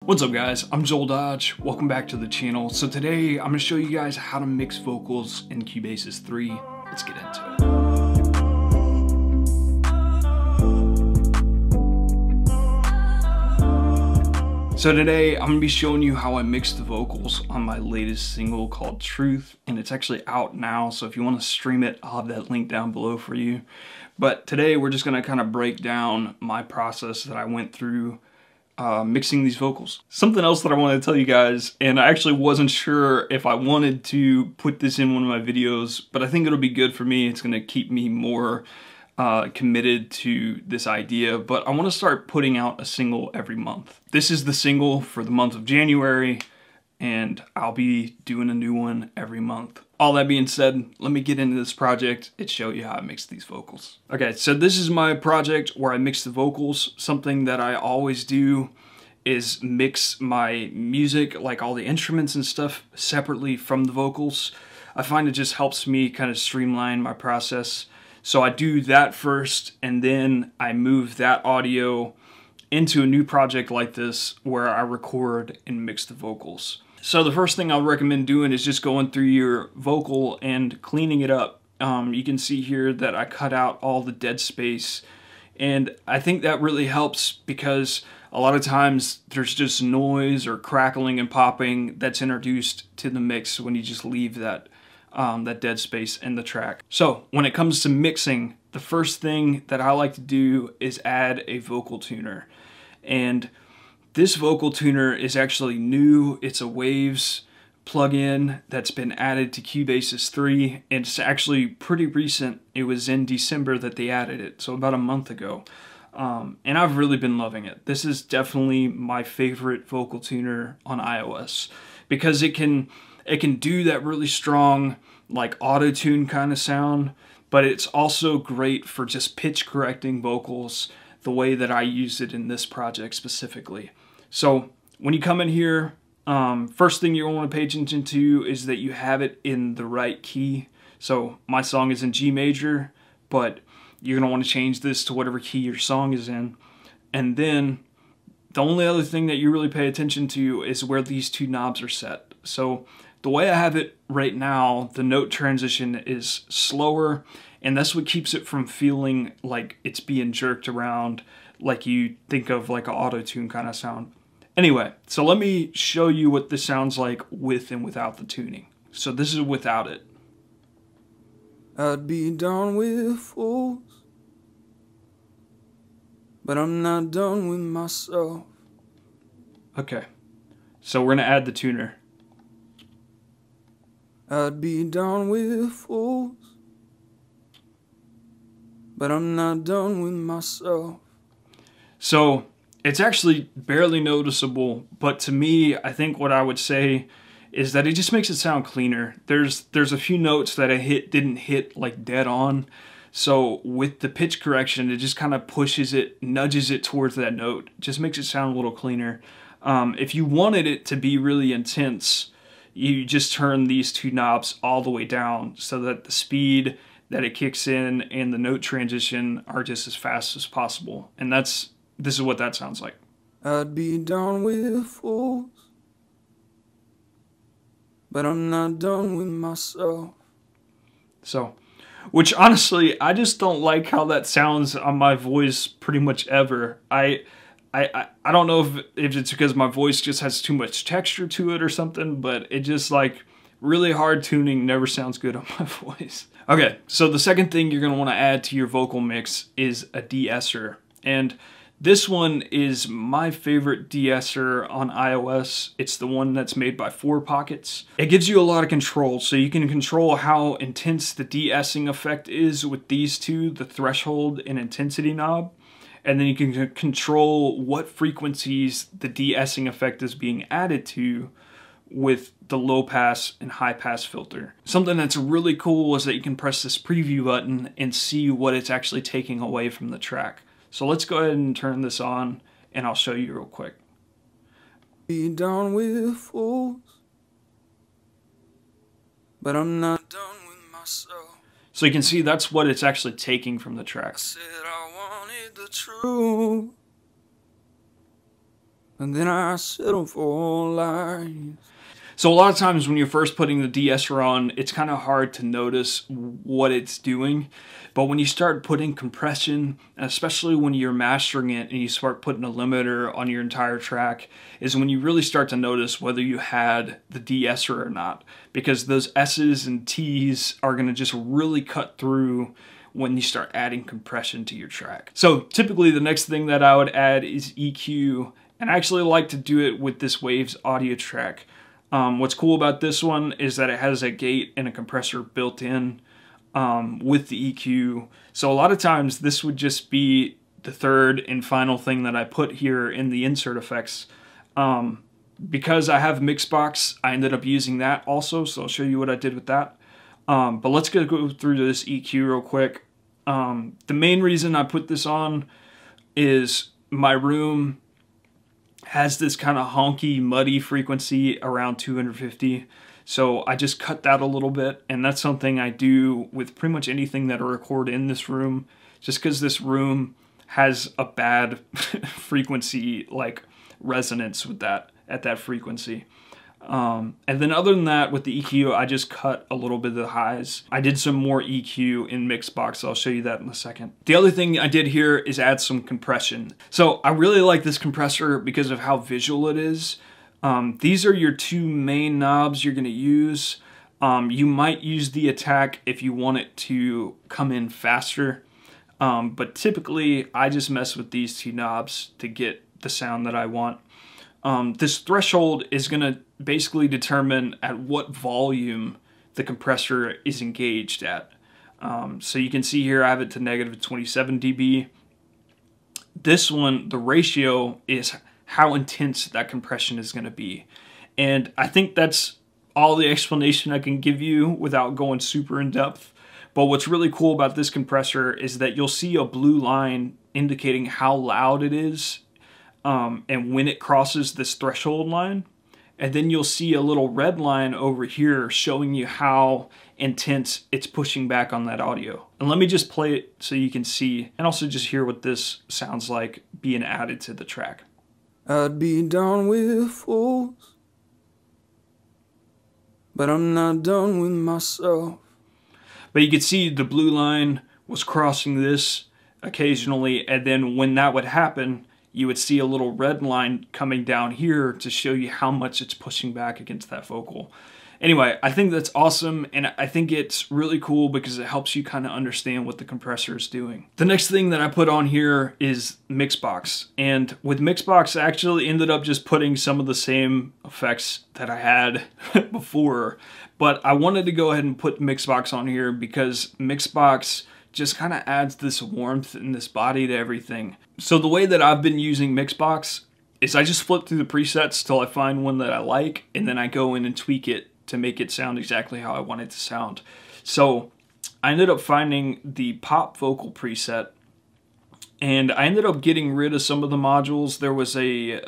What's up guys, I'm Joel Dodge, welcome back to the channel. So today I'm going to show you guys how to mix vocals in Cubasis 3. Let's get into it. So today I'm going to be showing you how I mix the vocals on my latest single called Truth, and it's actually out now, so if you want to stream it, I'll have that link down below for you. But today we're just going to kind of break down my process that I went through mixing these vocals. Something else that I want to tell you guys, and I actually wasn't sure if I wanted to put this in one of my videos, but I think it'll be good for me. It's going to keep me more committed to this idea, but I want to start putting out a single every month. This is the single for the month of January, and I'll be doing a new one every month. All that being said, let me get into this project and show you how I mix these vocals. Okay, so this is my project where I mix the vocals. Something that I always do is mix my music, like all the instruments and stuff, separately from the vocals. I find it just helps me kind of streamline my process. So I do that first, and then I move that audio into a new project like this where I record and mix the vocals. So the first thing I'll recommend doing is just going through your vocal and cleaning it up. You can see here that I cut out all the dead space, and I think that really helps because a lot of times there's just noise or crackling and popping that's introduced to the mix when you just leave that dead space in the track. So when it comes to mixing, the first thing that I like to do is add a vocal tuner. And this vocal tuner is actually new. It's a Waves plugin that's been added to Cubasis 3. It's actually pretty recent. It was in December that they added it, so about a month ago. And I've really been loving it. This is definitely my favorite vocal tuner on iOS because it can do that really strong, like auto-tune kind of sound, but it's also great for just pitch correcting vocals the way that I use it in this project specifically. So when you come in here, first thing you want to pay attention to is that you have it in the right key. So my song is in G major, but you're going to want to change this to whatever key your song is in. And then the only other thing that you really pay attention to is where these two knobs are set. So the way I have it right now, the note transition is slower, and that's what keeps it from feeling like it's being jerked around like you think of like an auto-tune kind of sound. Anyway, so let me show you what this sounds like with and without the tuning. So this is without it. I'd be done with fools, but I'm not done with myself. Okay, so we're gonna add the tuner. I'd be done with fools, but I'm not done with myself. So it's actually barely noticeable, but to me, I think what I would say is that it just makes it sound cleaner. There's a few notes that I didn't hit like dead on. So with the pitch correction, it just kind of pushes it, nudges it towards that note. Just makes it sound a little cleaner. If you wanted it to be really intense, you just turn these two knobs all the way down so that the speed that it kicks in and the note transition are just as fast as possible. And this is what that sounds like. I'd be done with fools, but I'm not done with myself. So, which honestly, I just don't like how that sounds on my voice pretty much ever. I don't know if it's because my voice just has too much texture to it or something, but it just like really hard tuning never sounds good on my voice. Okay, so the second thing you're going to want to add to your vocal mix is a deesser. And this one is my favorite deesser on iOS. It's the one that's made by 4Pockets. It gives you a lot of control, so you can control how intense the de-essing effect is with these two, the threshold and intensity knob. And then you can control what frequencies the de-essing effect is being added to with the low pass and high pass filter. Something that's really cool is that you can press this preview button and see what it's actually taking away from the track. So let's go ahead and turn this on and I'll show you real quick. Be done with fools, but I'm not done with myself. So you can see that's what it's actually taking from the track. I said I wanted the truth, and then I settle for lies. So a lot of times when you're first putting the Deesser on, it's kind of hard to notice what it's doing. But when you start putting compression, especially when you're mastering it and you start putting a limiter on your entire track, is when you really start to notice whether you had the Deesser or not. Because those S's and T's are going to just really cut through when you start adding compression to your track. So typically the next thing that I would add is EQ. And I actually like to do it with this Waves audio track. What's cool about this one is that it has a gate and a compressor built in with the EQ. So a lot of times this would just be the third and final thing that I put here in the insert effects. Because I have Mixbox, I ended up using that also, so I'll show you what I did with that. But let's go through this EQ real quick. The main reason I put this on is my room has this kind of honky, muddy frequency around 250. So I just cut that a little bit, and that's something I do with pretty much anything that I record in this room, just because this room has a bad frequency, like resonance with that, at that frequency. And then other than that, with the EQ, I just cut a little bit of the highs. I did some more EQ in Mixbox, so I'll show you that in a second. The other thing I did here is add some compression. So I really like this compressor because of how visual it is. These are your two main knobs you're going to use. You might use the attack if you want it to come in faster. But typically, I just mess with these two knobs to get the sound that I want. This threshold is going to basically determine at what volume the compressor is engaged at. So you can see here I have it to negative 27 dB. This one, the ratio is how intense that compression is going to be. And I think that's all the explanation I can give you without going super in depth. But what's really cool about this compressor is that you'll see a blue line indicating how loud it is. And when it crosses this threshold line, and then you'll see a little red line over here showing you how intense it's pushing back on that audio. And let me just play it so you can see, and also just hear what this sounds like being added to the track. I'd be down with fools, but I'm not done with myself. But you can see the blue line was crossing this occasionally, and then when that would happen, you would see a little red line coming down here to show you how much it's pushing back against that vocal. Anyway, I think that's awesome, and I think it's really cool because it helps you kind of understand what the compressor is doing. The next thing that I put on here is Mixbox, and with Mixbox I actually ended up just putting some of the same effects that I had before, but I wanted to go ahead and put Mixbox on here because Mixbox just kind of adds this warmth and this body to everything. So the way that I've been using Mixbox is I just flip through the presets till I find one that I like, and then I go in and tweak it to make it sound exactly how I want it to sound. So I ended up finding the pop vocal preset, and I ended up getting rid of some of the modules. There was an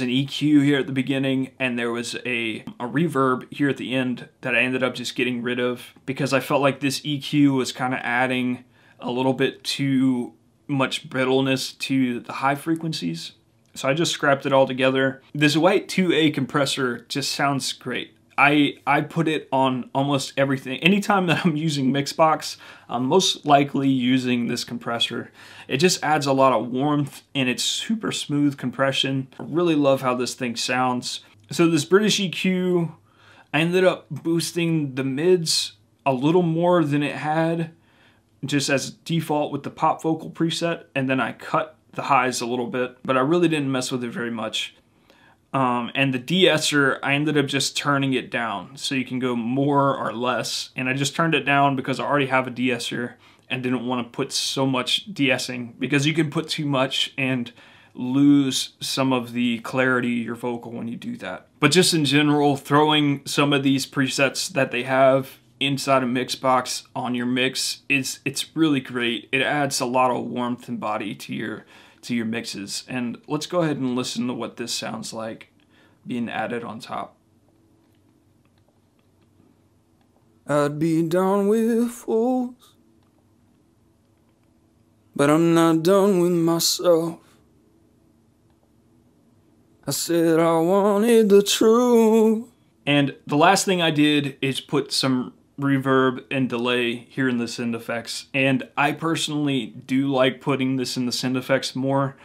EQ here at the beginning, and there was a reverb here at the end that I ended up just getting rid of because I felt like this EQ was kind of adding a little bit too much brittleness to the high frequencies. So I just scrapped it all together. This white 2A compressor just sounds great. I put it on almost everything. Anytime that I'm using Mixbox, I'm most likely using this compressor. It just adds a lot of warmth, and it's super smooth compression. I really love how this thing sounds. So this British EQ, I ended up boosting the mids a little more than it had, just as default with the pop vocal preset, and then I cut the highs a little bit, but I really didn't mess with it very much. And the Deesser, I ended up just turning it down, so you can go more or less, and I just turned it down because I already have a Deesser and didn't want to put so much de-essing, because you can put too much and lose some of the clarity of your vocal when you do that. But just in general, throwing some of these presets that they have inside of Mixbox on your mix it's really great. It adds a lot of warmth and body to your mixes. And let's go ahead and listen to what this sounds like being added on top. I'd be down with fools, but I'm not done with myself. I said I wanted the truth. And the last thing I did is put some reverb and delay here in the sound effects. And I personally do like putting this in the sound effects more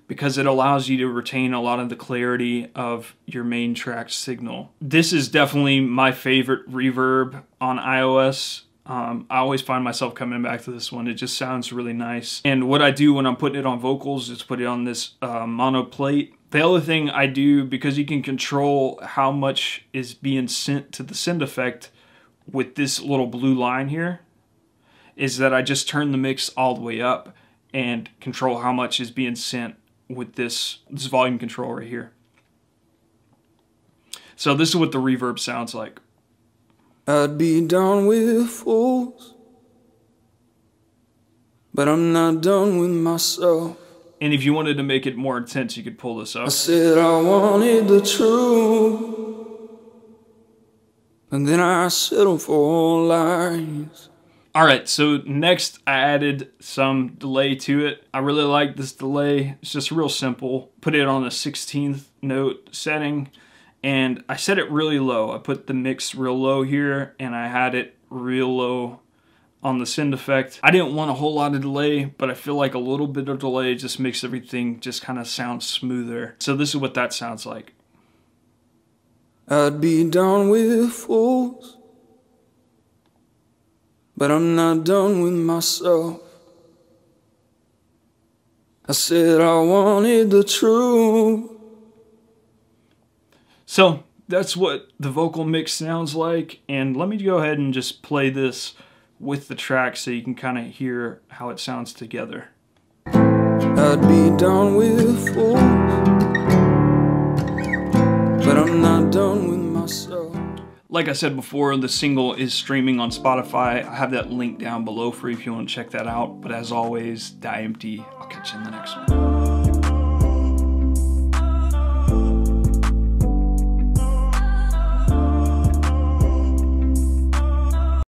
because it allows you to retain a lot of the clarity of your main track signal. This is definitely my favorite reverb on iOS. I always find myself coming back to this one. It just sounds really nice. And what I do when I'm putting it on vocals is put it on this mono plate. The other thing I do, because you can control how much is being sent to the sound effect with this little blue line here, is that I just turn the mix all the way up and control how much is being sent with this volume control right here. So this is what the reverb sounds like. I'd be done with fools, but I'm not done with myself. And if you wanted to make it more intense, you could pull this up. I said I wanted the truth, and then I settled for lies. Alright, so next I added some delay to it. I really like this delay. It's just real simple. Put it on a 16th note setting, and I set it really low. I put the mix real low here, and I had it real low on the sound effect. I didn't want a whole lot of delay, but I feel like a little bit of delay just makes everything just kind of sound smoother. So this is what that sounds like. I'd be done with fools, but I'm not done with myself. I said I wanted the truth. So that's what the vocal mix sounds like, and let me go ahead and just play this with the track so you can kind of hear how it sounds together. I'd be done with fools, but I'm not done with myself. Like I said before, the single is streaming on Spotify. I have that link down below for you if you want to check that out. But as always, die empty. I'll catch you in the next one.